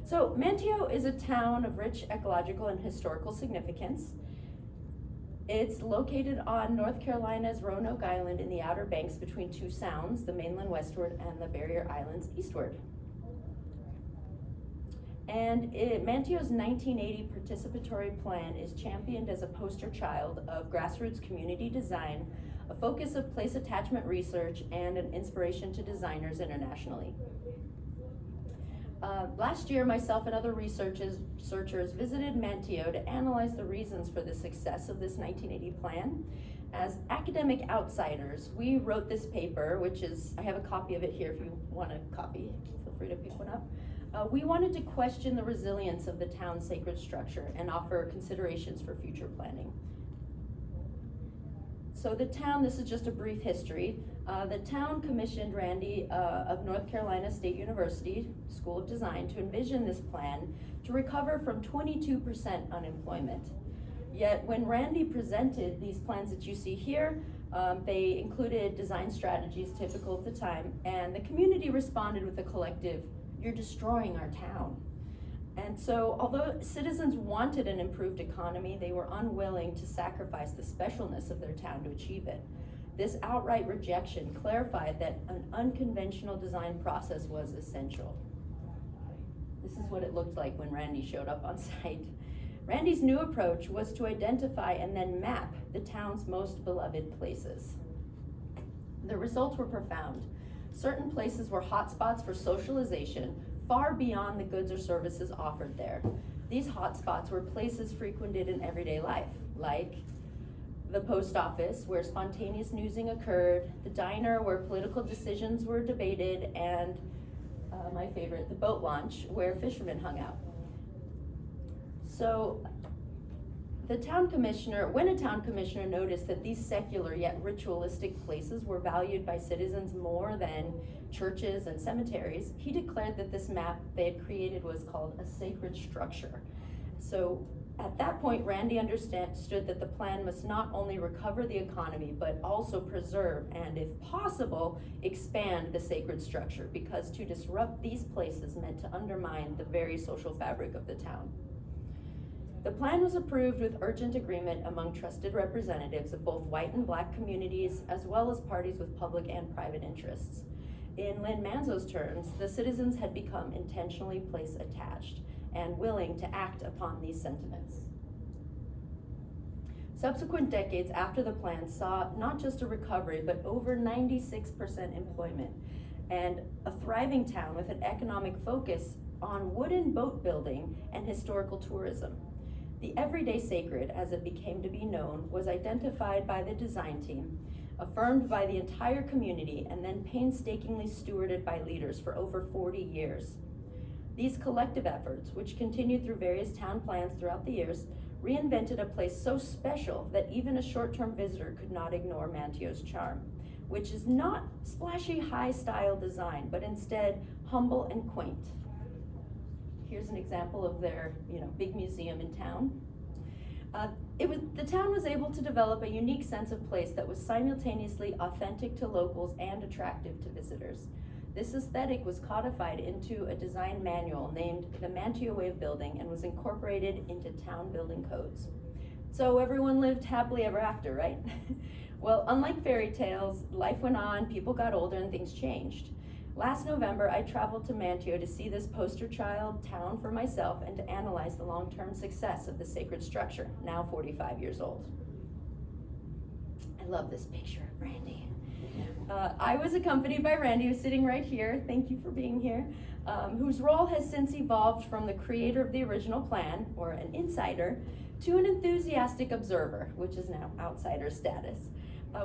So Manteo is a town of rich ecological and historical significance. It's located on North Carolina's Roanoke Island in the Outer Banks between two sounds, the mainland westward and the Barrier Islands eastward. And Manteo's 1980 participatory plan is championed as a poster child of grassroots community design, a focus of place attachment research, and an inspiration to designers internationally. Last year, myself and other researchers visited Manteo to analyze the reasons for the success of this 1980 plan. As academic outsiders, we wrote this paper, which is, I have a copy of it here if you want a copy, feel free to pick one up. We wanted to question the resilience of the town's sacred structure and offer considerations for future planning. So the town, this is just a brief history. The town commissioned Randy of North Carolina State University School of Design to envision this plan to recover from 22% unemployment. Yet when Randy presented these plans that you see here, they included design strategies typical of the time, and the community responded with a collective, "You're destroying our town." And so, although citizens wanted an improved economy, they were unwilling to sacrifice the specialness of their town to achieve it. This outright rejection clarified that an unconventional design process was essential. This is what it looked like when Randy showed up on site. Randy's new approach was to identify and then map the town's most beloved places. The results were profound. Certain places were hotspots for socialization, far beyond the goods or services offered there. These hotspots were places frequented in everyday life, like the post office, where spontaneous newsing occurred, the diner, where political decisions were debated, and my favorite, the boat launch, where fishermen hung out. So when a town commissioner noticed that these secular yet ritualistic places were valued by citizens more than churches and cemeteries, he declared that this map they had created was called a sacred structure. So at that point, Randy understood that the plan must not only recover the economy, but also preserve and, if possible, expand the sacred structure, because to disrupt these places meant to undermine the very social fabric of the town. The plan was approved with urgent agreement among trusted representatives of both white and black communities, as well as parties with public and private interests. In Lynn Manzo's terms, the citizens had become intentionally place attached and willing to act upon these sentiments. Subsequent decades after the plan saw not just a recovery, but over 96% employment, and a thriving town with an economic focus on wooden boat building and historical tourism. The everyday sacred, as it became to be known, was identified by the design team, affirmed by the entire community, and then painstakingly stewarded by leaders for over 40 years. These collective efforts, which continued through various town plans throughout the years, reinvented a place so special that even a short-term visitor could not ignore Manteo's charm, which is not splashy high-style design, but instead humble and quaint. Here's an example of their big museum in town. The town was able to develop a unique sense of place that was simultaneously authentic to locals and attractive to visitors. This aesthetic was codified into a design manual named the Manteo Way of Building and was incorporated into town building codes. So everyone lived happily ever after, right? Well, unlike fairy tales, life went on, people got older, and things changed. Last November, I traveled to Manteo to see this poster child town for myself and to analyze the long-term success of the sacred structure, now 45 years old. I love this picture of Randy. I was accompanied by Randy, who's sitting right here, thank you for being here, whose role has since evolved from the creator of the original plan, or an insider, to an enthusiastic observer, which is now outsider status.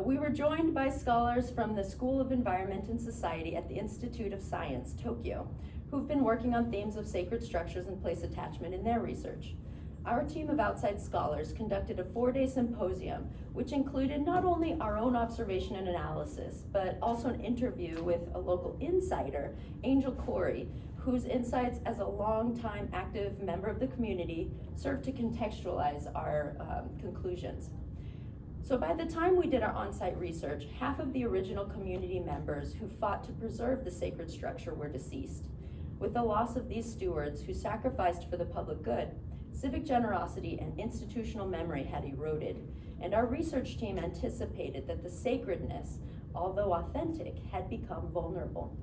We were joined by scholars from the School of Environment and Society at the Institute of Science, Tokyo, who've been working on themes of sacred structures and place attachment in their research. Our team of outside scholars conducted a 4-day symposium, which included not only our own observation and analysis, but also an interview with a local insider, Angel Corey, whose insights as a longtime active member of the community served to contextualize our conclusions. So by the time we did our on-site research, half of the original community members who fought to preserve the sacred structure were deceased, With the loss of these stewards who sacrificed for the public good, civic generosity and institutional memory had eroded, and our research team anticipated that the sacredness, although authentic, had become vulnerable.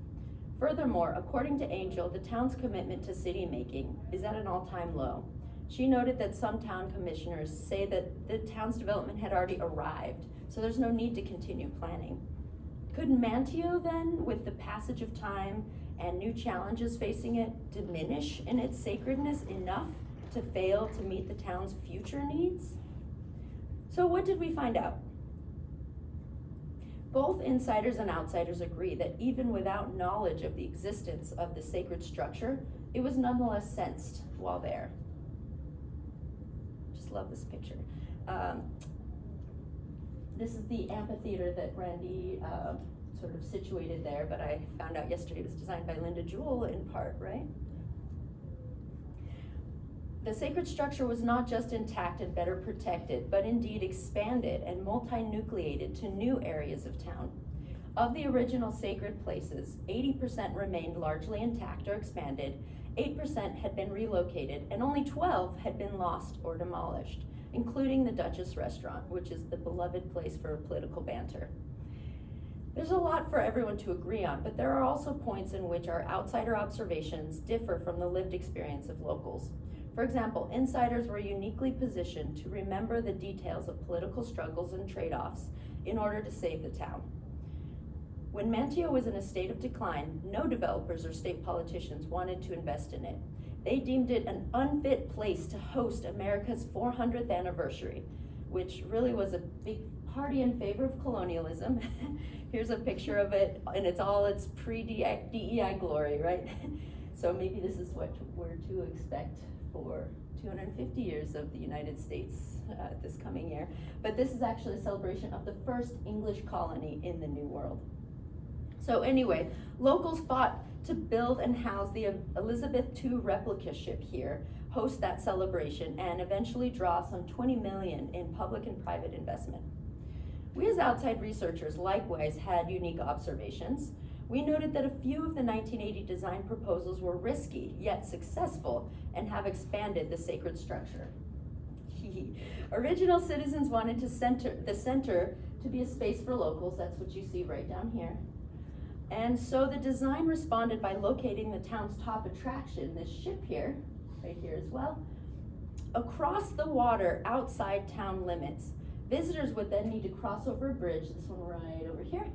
Furthermore, according to Angel, the town's commitment to city making is at an all-time low. She noted that some town commissioners say that the town's development had already arrived, so there's no need to continue planning. Could Manteo then, with the passage of time and new challenges facing it, diminish in its sacredness enough to fail to meet the town's future needs? So what did we find out? Both insiders and outsiders agree that even without knowledge of the existence of the sacred structure, it was nonetheless sensed while there. Just love this picture. This is the amphitheater that Randy sort of situated there, but I found out yesterday it was designed by Linda Jewell in part, right? The sacred structure was not just intact and better protected, but indeed expanded and multi-nucleated to new areas of town. Of the original sacred places, 80% remained largely intact or expanded, 8% had been relocated, and only 12 had been lost or demolished, including the Duchess Restaurant, which is the beloved place for political banter. There's a lot for everyone to agree on, but there are also points in which our outsider observations differ from the lived experience of locals. For example, insiders were uniquely positioned to remember the details of political struggles and trade-offs in order to save the town. When Manteo was in a state of decline, no developers or state politicians wanted to invest in it. They deemed it an unfit place to host America's 400th anniversary, which really was a big party in favor of colonialism. Here's a picture of it, and it's all its pre-DEI glory, right? So maybe this is what we're to expect for 250 years of the United States this coming year. But this is actually a celebration of the first English colony in the New World. So anyway, locals fought to build and house the Elizabeth II replica ship here, host that celebration, and eventually draw some $20 million in public and private investment. We as outside researchers likewise had unique observations. We noted that a few of the 1980 design proposals were risky, yet successful, and have expanded the sacred structure. Original citizens wanted the center to be a space for locals, that's what you see right down here. And so the design responded by locating the town's top attraction, this ship here, right here as well, across the water outside town limits. Visitors would then need to cross over a bridge, this one right over here,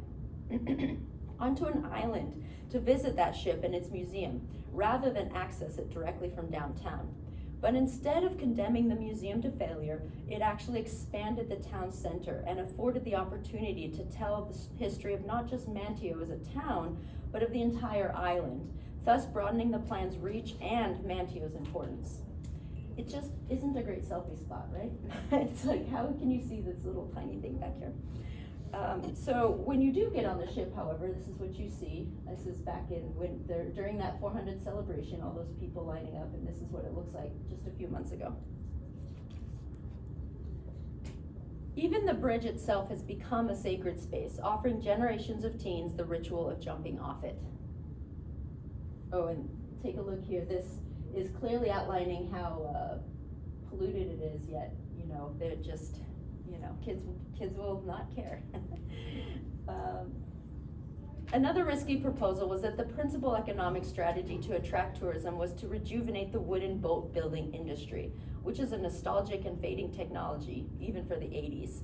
onto an island to visit that ship and its museum, rather than access it directly from downtown. But instead of condemning the museum to failure, it actually expanded the town center and afforded the opportunity to tell the history of not just Manteo as a town, but of the entire island, thus broadening the plan's reach and Manteo's importance. It just isn't a great selfie spot, right? It's like, how can you see this little tiny thing back here? So when you do get on the ship, however, this is what you see. This is back in when during that 400th celebration, all those people lining up, and this is what it looks like just a few months ago. Even the bridge itself has become a sacred space, offering generations of teens the ritual of jumping off it. Oh, and take a look here. This is clearly outlining how polluted it is, yet, you know, they're just, you know, kids will not care. Another risky proposal was that the principal economic strategy to attract tourism was to rejuvenate the wooden boat building industry, which is a nostalgic and fading technology, even for the 80s.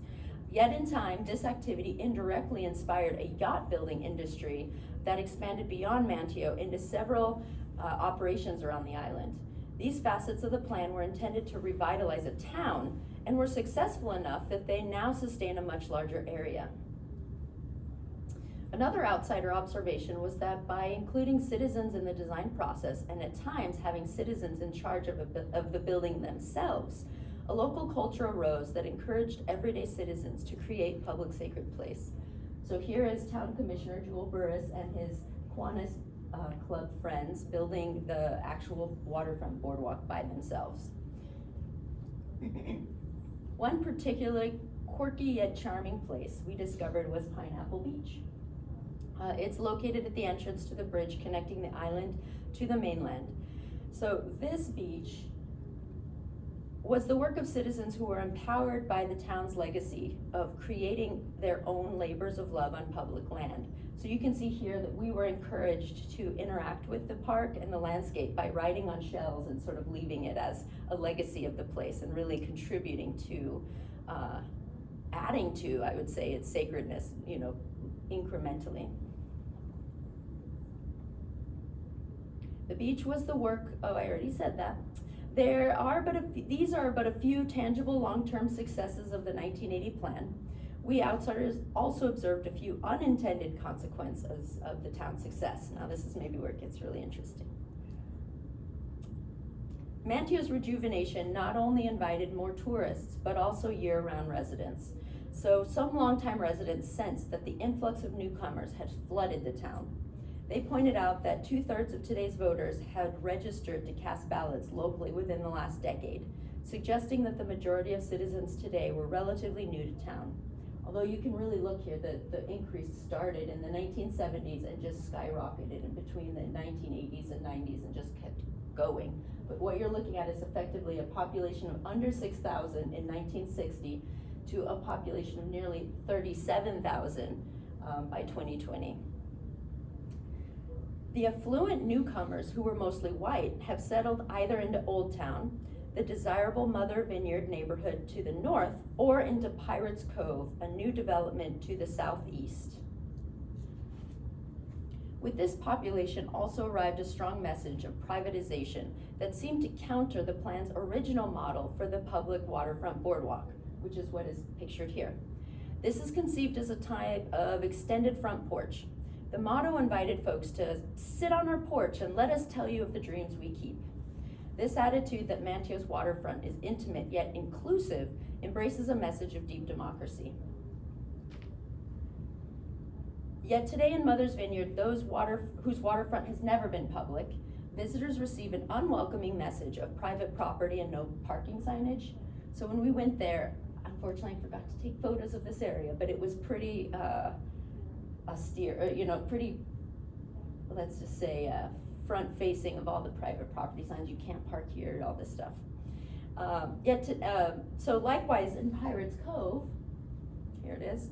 Yet in time, this activity indirectly inspired a yacht building industry that expanded beyond Manteo into several operations around the island. These facets of the plan were intended to revitalize a town and were successful enough that they now sustain a much larger area. Another outsider observation was that by including citizens in the design process, and at times having citizens in charge of the building themselves, a local culture arose that encouraged everyday citizens to create public sacred place. So here is Town Commissioner Jewel Burris and his Kiwanis Club friends building the actual waterfront boardwalk by themselves. One particularly quirky yet charming place we discovered was Pineapple Beach. It's located at the entrance to the bridge connecting the island to the mainland. So this beach was the work of citizens who were empowered by the town's legacy of creating their own labors of love on public land. So you can see here that we were encouraged to interact with the park and the landscape by riding on shells and sort of leaving it as a legacy of the place and really contributing to, adding to, I would say, its sacredness, incrementally. The beach was the work, I already said that. These are but a few tangible long-term successes of the 1980 plan. We outsiders also observed a few unintended consequences of the town's success. Now this is maybe where it gets really interesting. Manteo's rejuvenation not only invited more tourists, but also year-round residents. So some longtime residents sensed that the influx of newcomers had flooded the town. They pointed out that 2/3 of today's voters had registered to cast ballots locally within the last decade, suggesting that the majority of citizens today were relatively new to town. Although you can really look here, the increase started in the 1970s and just skyrocketed in between the 1980s and 90s and just kept going. But what you're looking at is effectively a population of under 6,000 in 1960 to a population of nearly 37,000 by 2020. The affluent newcomers, who were mostly white, have settled either into Old Town, the desirable Mother Vineyard neighborhood to the north, or into Pirates Cove, a new development to the southeast. With this population also arrived a strong message of privatization that seemed to counter the plan's original model for the public waterfront boardwalk, which is what is pictured here. This is conceived as a type of extended front porch. The motto invited folks to sit on our porch and let us tell you of the dreams we keep. This attitude that Manteo's waterfront is intimate yet inclusive embraces a message of deep democracy. Yet today in Mother's Vineyard, whose waterfront has never been public, visitors receive an unwelcoming message of private property and no parking signage. So when we went there, unfortunately I forgot to take photos of this area, but it was pretty austere, pretty, let's just say, front facing of all the private property signs. You can't park here, all this stuff. So likewise in Pirates Cove, here it is,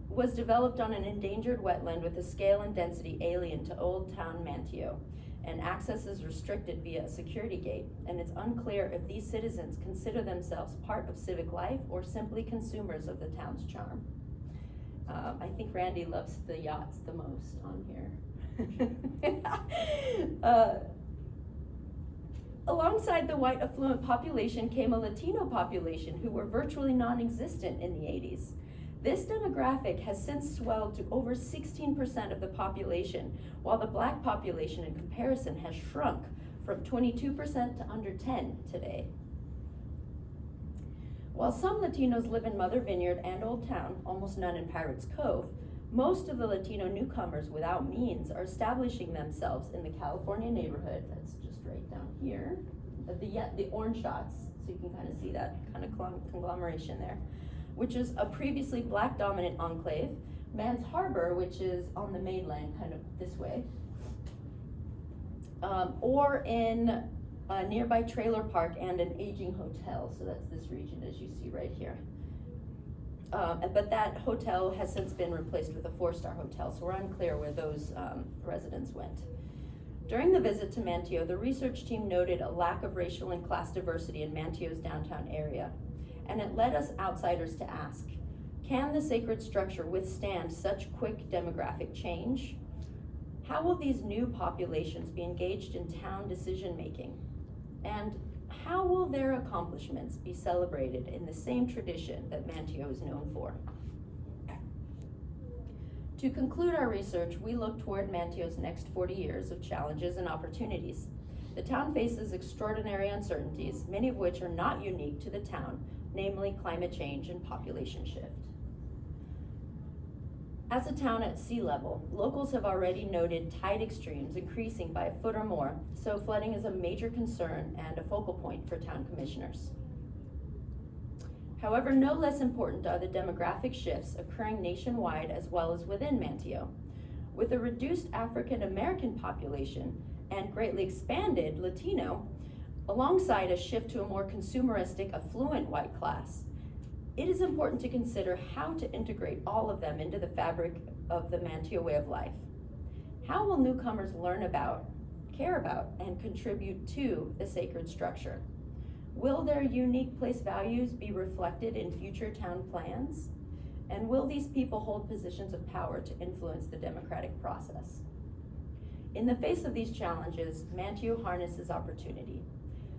was developed on an endangered wetland with a scale and density alien to Old Town Manteo, and access is restricted via a security gate, and it's unclear if these citizens consider themselves part of civic life or simply consumers of the town's charm. I think Randy loves the yachts the most on here. Alongside the white affluent population came a Latino population who were virtually non-existent in the 80s. This demographic has since swelled to over 16% of the population, while the Black population in comparison has shrunk from 22% to under 10 today. While some Latinos live in Mother Vineyard and Old Town, almost none in Pirates Cove, most of the Latino newcomers without means are establishing themselves in the California neighborhood. That's just right down here. The orange dots, so you can kind of see that kind of conglomeration there, which is a previously Black dominant enclave, Mans Harbor, which is on the mainland, kind of this way, or in a nearby trailer park and an aging hotel. So that's this region as you see right here. But that hotel has since been replaced with a 4-star hotel, so we're unclear where those residents went. During the visit to Manteo, the research team noted a lack of racial and class diversity in Manteo's downtown area, and it led us outsiders to ask, can the sacred structure withstand such quick demographic change? How will these new populations be engaged in town decision-making? And how will their accomplishments be celebrated in the same tradition that Manteo is known for? To conclude our research, we look toward Manteo's next 40 years of challenges and opportunities. The town faces extraordinary uncertainties, many of which are not unique to the town, namely climate change and population shift. As a town at sea level, locals have already noted tide extremes increasing by a foot or more, so flooding is a major concern and a focal point for town commissioners. However, no less important are the demographic shifts occurring nationwide as well as within Manteo. With a reduced African American population and greatly expanded Latino, alongside a shift to a more consumeristic, affluent white class, it is important to consider how to integrate all of them into the fabric of the Manteo way of life. How will newcomers learn about, care about, and contribute to the sacred structure? Will their unique place values be reflected in future town plans? And will these people hold positions of power to influence the democratic process? In the face of these challenges, Manteo harnesses opportunity.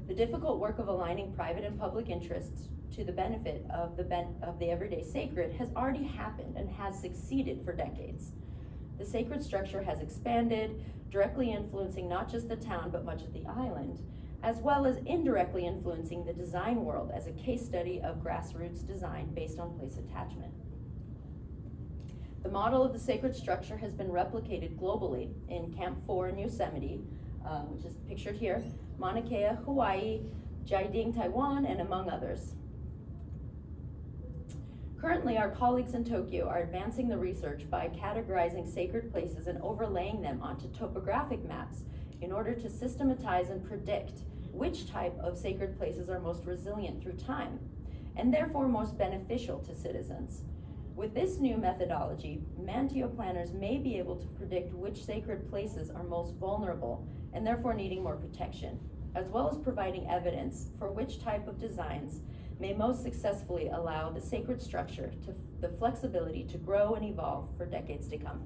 The difficult work of aligning private and public interests to the benefit of the everyday sacred has already happened and has succeeded for decades. The sacred structure has expanded, directly influencing not just the town but much of the island, as well as indirectly influencing the design world as a case study of grassroots design based on place attachment. The model of the sacred structure has been replicated globally in Camp 4 in Yosemite, which is pictured here, Mauna Kea, Hawaii, Jiading, Taiwan, and among others. Currently, our colleagues in Tokyo are advancing the research by categorizing sacred places and overlaying them onto topographic maps in order to systematize and predict which type of sacred places are most resilient through time, and therefore most beneficial to citizens. With this new methodology, Manteo planners may be able to predict which sacred places are most vulnerable and therefore needing more protection, as well as providing evidence for which type of designs may most successfully allow the sacred structure to the flexibility to grow and evolve for decades to come.